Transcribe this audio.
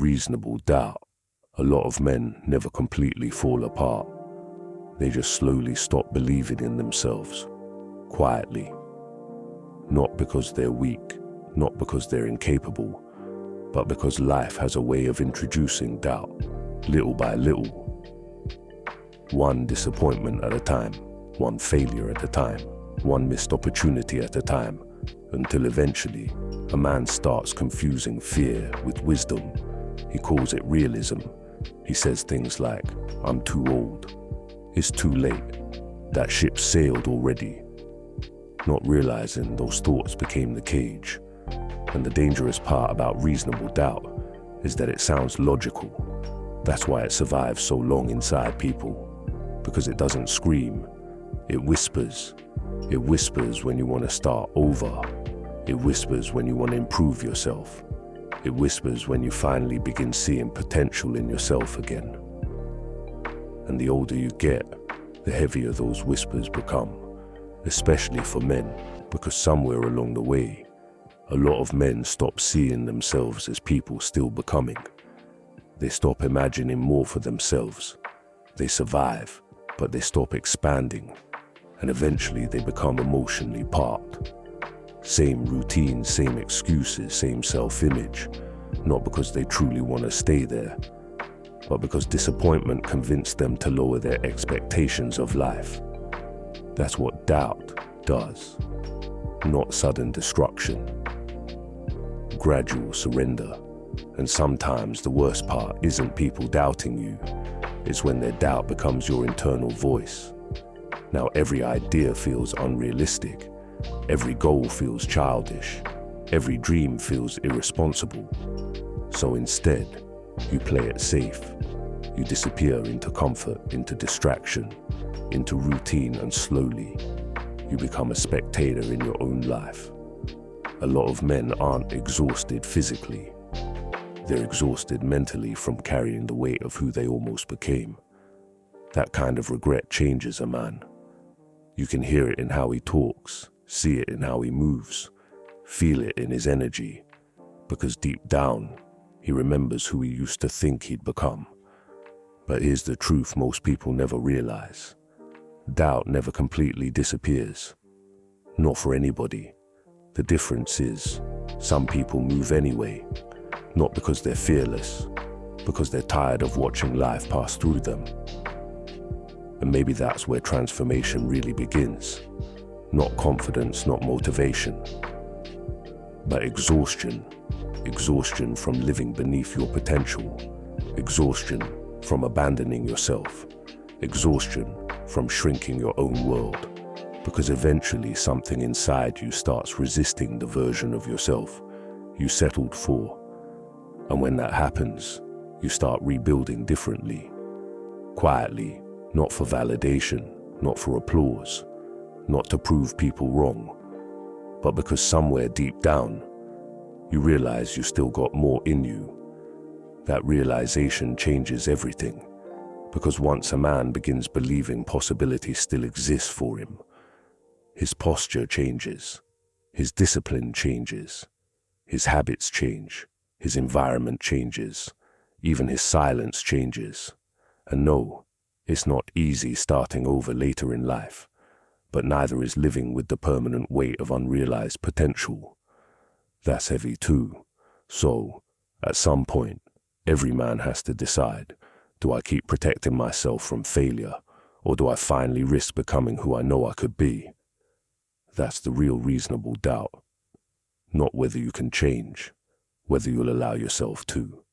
reasonable doubt, a lot of men never completely fall apart. They just slowly stop believing in themselves, quietly. Not because they're weak, not because they're incapable, but because life has a way of introducing doubt, little by little. One disappointment at a time, one failure at a time, one missed opportunity at a time, until eventually a man starts confusing fear with wisdom. He calls it realism. He says things like, "I'm too old. It's too late. That ship sailed already." Not realizing those thoughts became the cage. And the dangerous part about reasonable doubt is that it sounds logical. That's why it survives so long inside people. Because it doesn't scream, it whispers. It whispers when you want to start over. It whispers when you want to improve yourself. It whispers when you finally begin seeing potential in yourself again. And the older you get, the heavier those whispers become, especially for men, because somewhere along the way, a lot of men stop seeing themselves as people still becoming. They stop imagining more for themselves. They survive, but they stop expanding, and eventually they become emotionally parked. Same routine, same excuses, same self-image, not because they truly want to stay there, but because disappointment convinced them to lower their expectations of life. That's what doubt does. Not sudden destruction. Gradual surrender. And sometimes the worst part isn't people doubting you, it's when their doubt becomes your internal voice. Now every idea feels unrealistic. Every goal feels childish. Every dream feels irresponsible. So instead, you play it safe. You disappear into comfort, into distraction, into routine, and slowly, you become a spectator in your own life. A lot of men aren't exhausted physically. They're exhausted mentally from carrying the weight of who they almost became. That kind of regret changes a man. You can hear it in how he talks, see it in how he moves, feel it in his energy, because deep down, he remembers who he used to think he'd become. But here's the truth most people never realize. Doubt never completely disappears. Not for anybody. The difference is, some people move anyway, not because they're fearless, because they're tired of watching life pass through them. And maybe that's where transformation really begins. Not confidence, not motivation, but exhaustion. Exhaustion from living beneath your potential. Exhaustion from abandoning yourself. Exhaustion from shrinking your own world. Because eventually something inside you starts resisting the version of yourself you settled for. And when that happens, you start rebuilding differently. Quietly, not for validation, not for applause, not to prove people wrong, but because somewhere deep down, you realize you still got more in you. That realization changes everything, because once a man begins believing possibility still exists for him, his posture changes, his discipline changes, his habits change, his environment changes, even his silence changes. And no, it's not easy starting over later in life, but neither is living with the permanent weight of unrealized potential. That's heavy too. So, at some point, every man has to decide, do I keep protecting myself from failure, or do I finally risk becoming who I know I could be? That's the real reasonable doubt. Not whether you can change, whether you'll allow yourself to.